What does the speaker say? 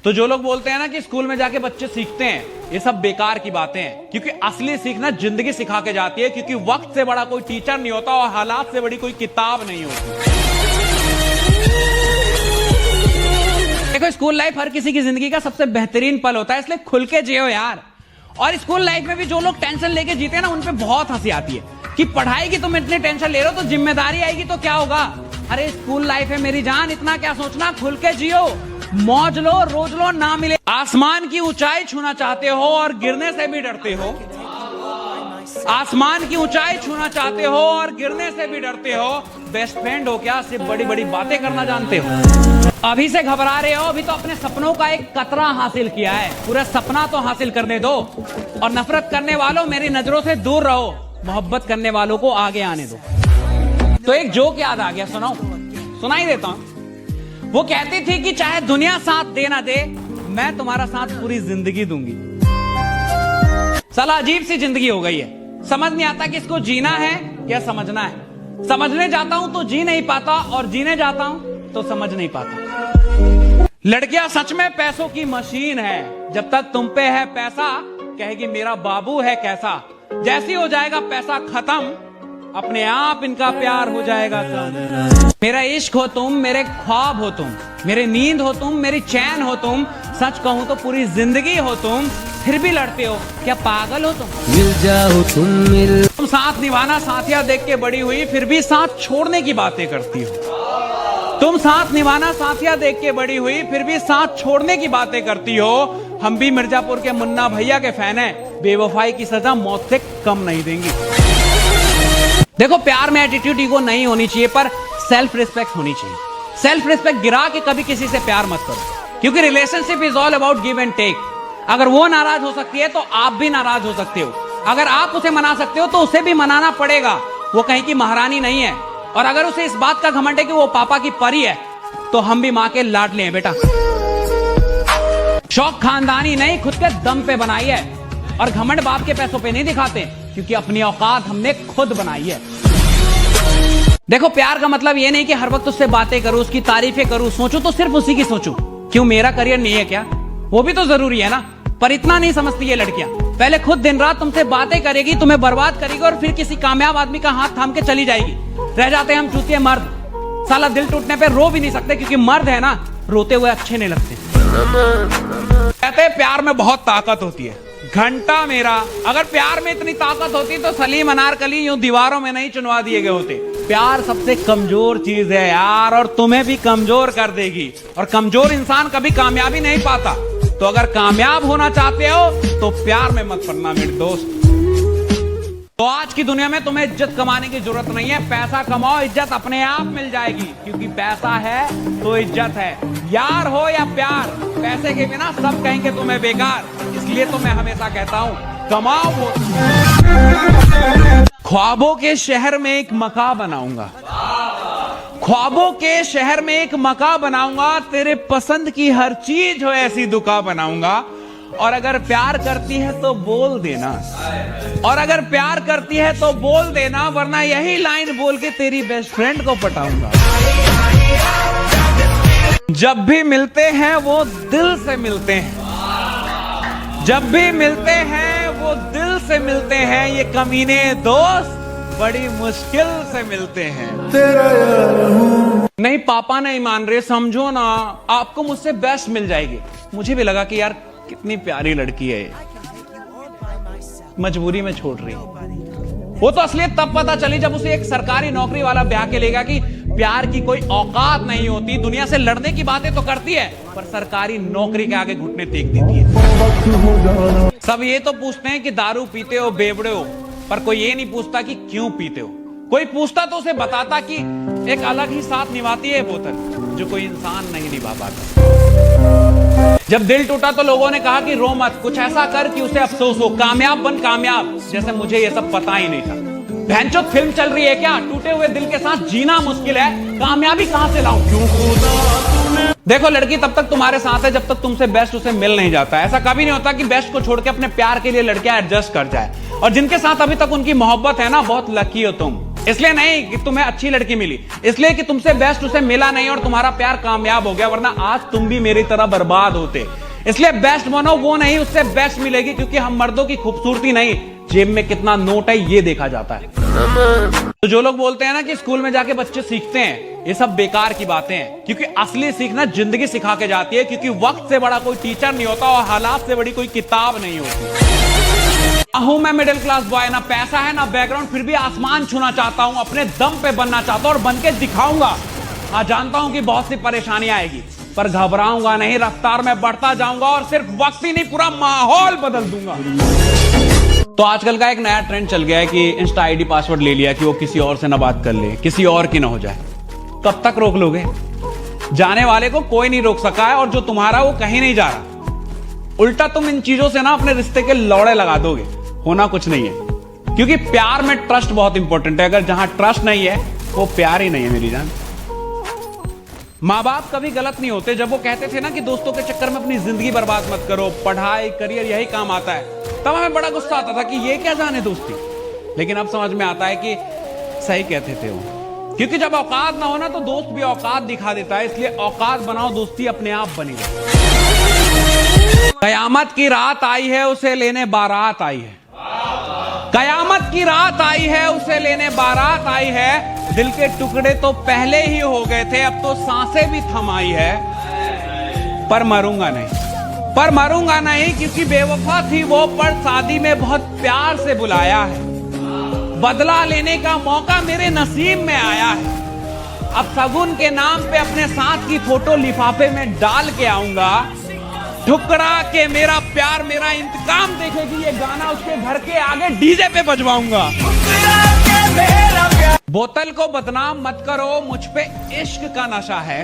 तो जो लोग बोलते हैं ना कि स्कूल में जाके बच्चे सीखते हैं, ये सब बेकार की बातें हैं, क्योंकि असली सीखना जिंदगी सिखा के जाती है, क्योंकि वक्त से बड़ा कोई टीचर नहीं होता और हालात से बड़ी कोई किताब नहीं होती। देखो, स्कूल लाइफ हर किसी की जिंदगी का सबसे बेहतरीन पल होता है, इसलिए खुल के जियो यार। और स्कूल लाइफ में भी जो लोग टेंशन लेके जीते हैं ना, उन पे बहुत हंसी आती है कि पढ़ाई की तुम इतनी टेंशन ले रहे हो तो जिम्मेदारी आएगी तो क्या होगा। अरे स्कूल लाइफ है मेरी जान, इतना क्या सोचना, खुल के जियो, मौज लो, रोज लो, ना मिले। आसमान की ऊंचाई छूना चाहते हो और गिरने से भी डरते हो, आसमान की ऊंचाई छूना चाहते हो और गिरने से भी डरते हो। बेस्ट फ्रेंड हो क्या, सिर्फ बड़ी बड़ी बातें करना जानते हो। अभी से घबरा रहे हो, अभी तो अपने सपनों का एक कतरा हासिल किया है, पूरा सपना तो हासिल करने दो। और नफरत करने वालों, मेरी नजरों से दूर रहो, मोहब्बत करने वालों को आगे आने दो। तो एक जोक याद आ गया, सुनाओ, सुनाई देता हूं। वो कहती थी कि चाहे दुनिया साथ दे ना दे, मैं तुम्हारा साथ पूरी जिंदगी दूंगी। साला अजीब सी जिंदगी हो गई है, समझ नहीं आता कि इसको जीना है या समझना है। समझने जाता हूं तो जी नहीं पाता, और जीने जाता हूं तो समझ नहीं पाता। लड़कियां सच में पैसों की मशीन है, जब तक तुम पे है पैसा कहेगी मेरा बाबू है कैसा। जैसी हो जाएगा पैसा खत्म, अपने आप इनका प्यार हो जाएगा कम। मेरा इश्क हो तुम, मेरे ख्वाब हो तुम, मेरे नींद हो तुम, मेरी चैन हो तुम, सच कहूं तो पूरी जिंदगी हो तुम, फिर भी लड़ते हो, क्या पागल हो तुम। मिल जाओ तुम साथ निभाना साथिया देख के बड़ी हुई, फिर भी साथ छोड़ने की बातें करती हो। तुम साथ निभाना साथिया देख के बड़ी हुई, फिर भी साथ छोड़ने की बातें करती हो। हम भी मिर्जापुर के मुन्ना भैया के फैन हैं, बेवफाई की सजा मौत से कम नहीं देंगी। देखो, प्यार में एटीट्यूड ईगो नहीं होनी चाहिए, पर सेल्फ रिस्पेक्ट होनी चाहिए। सेल्फ रिस्पेक्ट गिरा के कभी किसी से प्यार मत करो, क्योंकि relationship is all about give and take. अगर वो नाराज हो सकती है तो आप भी नाराज हो सकते हो। अगर आप उसे मना सकते हो तो उसे भी मनाना पड़ेगा। वो कहीं की महारानी नहीं है, और अगर उसे इस बात का घमंड है कि वो पापा की परी है, तो हम भी मां के लाडले हैं बेटा। शौक खानदानी नहीं, खुद के दम पे बनाई है, और घमंड बाप के पैसों पे नहीं दिखाते, क्योंकि अपनी औकात हमने खुद बनाई है। देखो, प्यार का मतलब ये नहीं कि हर वक्त उससे बातें करूं, उसकी तारीफें करूं, सोचूं तो सिर्फ उसी की सोचूं। क्यों, मेरा करियर नहीं है क्या? वो भी तो जरूरी है ना। पर इतना नहीं समझती ये लड़कियां, पहले खुद दिन रात तुमसे बातें करेगी, तुम्हें बर्बाद करेगी, और फिर किसी कामयाब आदमी का हाथ थाम के चली जाएगी। रह जाते हैं हम चूतिए मर्द। साला दिल टूटने पे रो भी नहीं सकते, क्योंकि मर्द है ना, रोते हुए अच्छे नहीं लगते। कहते हैं प्यार में बहुत ताकत होती है। घंटा मेरा, अगर प्यार में इतनी ताकत होती तो सलीम अनारकली यूं दीवारों में नहीं चुनवा दिए गए होते। प्यार सबसे कमजोर चीज है यार, और तुम्हें भी कमजोर कर देगी, और कमजोर इंसान कभी कामयाबी नहीं पाता। तो अगर कामयाब होना चाहते हो तो प्यार में मत पड़ना मेरे दोस्त। तो आज की दुनिया में तुम्हें इज्जत कमाने की जरूरत नहीं है, पैसा कमाओ, इज्जत अपने आप मिल जाएगी, क्योंकि पैसा है तो इज्जत है। यार हो या प्यार, पैसे के बिना सब कहेंगे तुम्हें बेकार। इसलिए तो मैं हमेशा कहता हूं, कमाओ वो। ख्वाबों के शहर में एक मकान बनाऊंगा, ख्वाबों के शहर में एक मकान बनाऊंगा, तेरे पसंद की हर चीज हो ऐसी दुकान बनाऊंगा। और अगर प्यार करती है तो बोल देना, और अगर प्यार करती है तो बोल देना, वरना यही लाइन बोल के तेरी बेस्ट फ्रेंड को पटाऊंगा। जब भी मिलते हैं वो दिल से मिलते हैं, जब भी मिलते हैं वो दिल से मिलते हैं, ये कमीने दोस्त बड़ी मुश्किल से मिलते हैं। नहीं, पापा नहीं मान रहे, समझो ना, आपको मुझसे बेस्ट मिल जाएगी। मुझे भी लगा कि यार कितनी प्यारी लड़की है, मजबूरी में छोड़ रही। वो तो असलियत तब पता चली जब उसे एक सरकारी नौकरी वाला ब्याह के लेगा कि प्यार की कोई औकात नहीं होती। दुनिया से लड़ने की बातें तो करती है, पर सरकारी नौकरी के आगे घुटने टेक देती है। सब ये तो पूछते हैं कि दारू पीते हो, बेवड़े हो, पर कोई ये नहीं पूछता कि क्यों पीते हो। कोई पूछता तो उसे बताता कि एक अलग ही साथ निभाती है बोतल, जो कोई इंसान नहीं निभा पाता। जब दिल टूटा तो लोगों ने कहा कि रो मत, कुछ ऐसा कर कि उसे अफसोस हो, कामयाब बन कामयाब। जैसे मुझे ये सब पता ही नहीं था। भैंचोद फिल्म चल रही है क्या? टूटे हुए दिल के साथ जीना मुश्किल है, कामयाबी कहां से लाऊं? देखो, लड़की तब तक तुम्हारे साथ है जब तक तुमसे बेस्ट उसे मिल नहीं जाता। ऐसा कभी नहीं होता कि बेस्ट को छोड़ के अपने प्यार के लिए लड़कियां एडजस्ट कर जाए। और जिनके साथ अभी तक उनकी मोहब्बत है ना, बहुत लकी हो तुम। इसलिए नहीं कि तुम्हें अच्छी लड़की मिली, इसलिए कि तुमसे बेस्ट उसे मिला नहीं और तुम्हारा प्यार कामयाब हो गया, वरना आज तुम भी मेरी तरह बर्बाद होते। इसलिए बेस्ट बनो, वो नहीं उससे बेस्ट मिलेगी, क्योंकि हम मर्दों की खूबसूरती नहीं जेब में कितना नोट है ये देखा जाता है। तो जो लोग बोलते हैं ना कि स्कूल में जाके बच्चे सीखते हैं, ये सब बेकार की बातें हैं, क्योंकि असली सीखना जिंदगी सिखा के जाती है, क्योंकि वक्त से बड़ा कोई टीचर नहीं होता और हालात से बड़ी कोई किताब नहीं होती। हूं मैं मिडिल क्लास बॉय, ना पैसा है ना बैकग्राउंड, फिर भी आसमान छूना चाहता हूं, अपने दम पे बनना चाहता हूं और बन के दिखाऊंगा। हाँ जानता हूं कि बहुत सी परेशानी आएगी, पर घबराऊंगा नहीं, रफ्तार में बढ़ता जाऊंगा और सिर्फ वक्त ही नहीं पूरा माहौल बदल दूंगा। तो आजकल का एक नया ट्रेंड चल गया है कि इंस्टा आईडी पासवर्ड ले लिया कि वो किसी और से ना बात कर ले, किसी और की ना हो जाए। कब तक रोक लोगे? जाने वाले को कोई नहीं रोक सका है और जो तुम्हारा वो कहीं नहीं जा रहा। उल्टा तुम इन चीजों से ना अपने रिश्ते के लौड़े लगा दोगे। होना कुछ नहीं है, क्योंकि प्यार में ट्रस्ट बहुत इंपॉर्टेंट है। अगर जहां ट्रस्ट नहीं है वो प्यार ही नहीं है मेरी जान। माँ बाप कभी गलत नहीं होते। जब वो कहते थे ना कि दोस्तों के चक्कर में अपनी जिंदगी बर्बाद मत करो, पढ़ाई करियर यही काम आता है, तब हमें बड़ा गुस्सा आता था कि ये क्या जाने दोस्ती। लेकिन अब समझ में आता है कि सही कहते थे वो, क्योंकि जब औकात ना हो ना तो दोस्त भी औकात दिखा देता है। इसलिए औकात बनाओ, दोस्ती अपने आप बनी रहे। कयामत की रात आई है, उसे लेने बारात आई है। कयामत की रात आई है, उसे लेने बारात आई है। दिल के टुकड़े तो पहले ही हो गए थे, अब तो सांसें भी थम आई है। पर मरूंगा नहीं, पर मरूंगा नहीं, क्योंकि बेवफा थी वो, पर शादी में बहुत प्यार से बुलाया है। बदला लेने का मौका मेरे नसीब में आया है। अब सगुन के नाम पे अपने साथ की फोटो लिफाफे में डाल के आऊंगा। ठुकरा के मेरा प्यार मेरा इंतकाम देखेगी, ये गाना उसके घर के आगे डीजे पे बजवाऊंगा। बोतल को बदनाम मत करो, मुझ पे इश्क का नशा है।